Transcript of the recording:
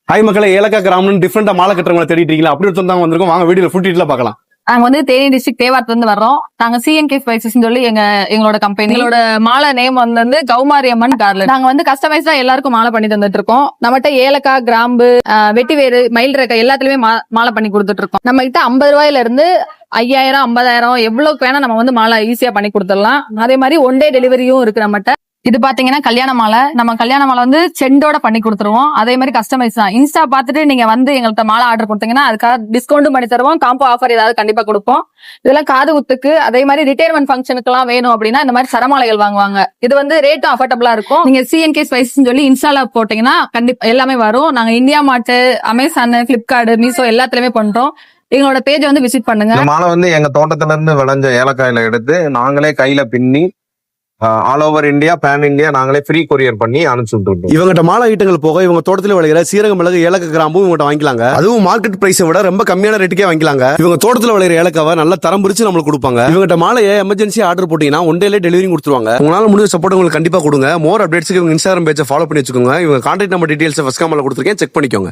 Hi மக்களே, ஏலக்காய் கிராமம்னு டிஃப்ரெண்டா மாலை கட்டுறவங்களை தேடிட்டு இருக்கீங்களா? அப்படி ஒருத்தர் தான் வந்திருக்கோம். வாங்க வீடியோல ஃபுல் டீட்டெயிலா பார்க்கலாம். நாங்க வந்து தேனி டிஸ்ட்ரிக்ட் தேவாரத்துல இருந்து வர்றோம். நாங்க CNK ஸ்பைசஸ் சொல்லி எங்களோட கம்பெனி. எங்களோட மாலை நேம் வந்து கௌமாரி அம்மன் கார்லன். நாங்க வந்து கஸ்டமைஸ்டா எல்லாருக்கும் மாலை பண்ணி தந்துட்டு இருக்கோம். நம்மகிட்ட ஏலக்காய், கிராம்பு, வெட்டிவேறு, மயில் ரெக்கை எல்லாத்துலயுமே மாலை பண்ணி கொடுத்துட்டு இருக்கோம். நம்ம கிட்ட 50 ரூபாயில இருந்து 5000, 50,000 எவ்வளவுக்கு வேணா நம்ம வந்து மாலை ஈஸியா பண்ணி கொடுத்துடலாம். அதே மாதிரி ஒன் டே டெலிவரியும் இருக்கு நம்மகிட்ட. இது பாத்தீங்கன்னா கல்யாண மாலை. நம்ம கல்யாண மாலை வந்து செண்டோட பண்ணி கொடுத்துருவோம். அதே மாதிரி கஸ்டமைஸ் தான். இன்ஸ்டா பாத்துட்டு நீங்க வந்து எங்கள்கிட்ட மாலை ஆர்டர் கொடுத்தீங்கன்னா அதுக்காக டிஸ்கவுண்டும் பண்ணி தருவோம். காம்போ ஆஃபர் ஏதாவது கண்டிப்பா கொடுப்போம். இதெல்லாம் காது குத்துக்கு, அதே மாதிரி ரிட்டையர்மெண்ட் ஃபங்க்ஷனுக்கு எல்லாம் வேணும் அப்படின்னா இந்த மாதிரி சரமாலைகள் வாங்குவாங்க. இது வந்து ரேட்டும் அஃபோர்டபுளா இருக்கும். நீங்க CNK ஸ்பைசஸ் சொல்லி இன்ஸ்டால போட்டீங்கன்னா கண்டிப்பா எல்லாமே வரும். நாங்க இந்தியா மார்ட், அமேசான், பிளிப்கார்ட், மீஷோ எல்லாத்துலயுமே பண்றோம். எங்களோட பேஜ் வந்து விசிட் பண்ணுங்க. இந்த மாலை வந்து எங்க தோட்டத்துல இருந்து விளைஞ்ச ஏலக்காயில எடுத்து நாங்களே கையில பின்னி all over India, pan India நாங்களே ஃப்ரீ கொரியர் பண்ணி அனுப்பிச்சு விட்டுருக்கோம். இவங்ககிட்ட மாலை ஐட்டங்கள் போக இவங்க தோட்டத்தில் விளைகிற சீரக மிளகு, ஏலக்காய் கிராம்பும் இவங்ககிட்ட வாங்கிக்கலாங்க. அதுவும் மார்க்கெட் பிரைஸை விட ரொம்ப கம்மியான ரேட்டுக்கே வாங்கிக்கலாங்க. இவங்க தோட்டத்தில் விளையிற ஏலக்காவை நல்ல தரம் பிரிச்சு நம்மளுக்கு கொடுப்பாங்க. இவங்ககிட்ட மாலையை எமர்ஜென்சி ஆர்டர் போட்டீங்கன்னா ஒன் டேலே டெலிவரி கொடுத்துருவாங்க. உங்களால முடிஞ்ச சப்போர்ட் உங்களுக்கு கண்டிப்பா கொடுங்க. மோர் அப்டேட்ஸ்க்கு இவங்க இன்ஸ்டாகிராம் பேஜை ஃபாலோ பண்ணி வச்சுக்கோங்க. இவங்க கான்டாக்ட் நம்பர் டீடைல்ஸ் ஃபர்ஸ்ட் காமெண்ட்ல கொடுத்துருக்கேன், செக் பண்ணிக்கோங்க.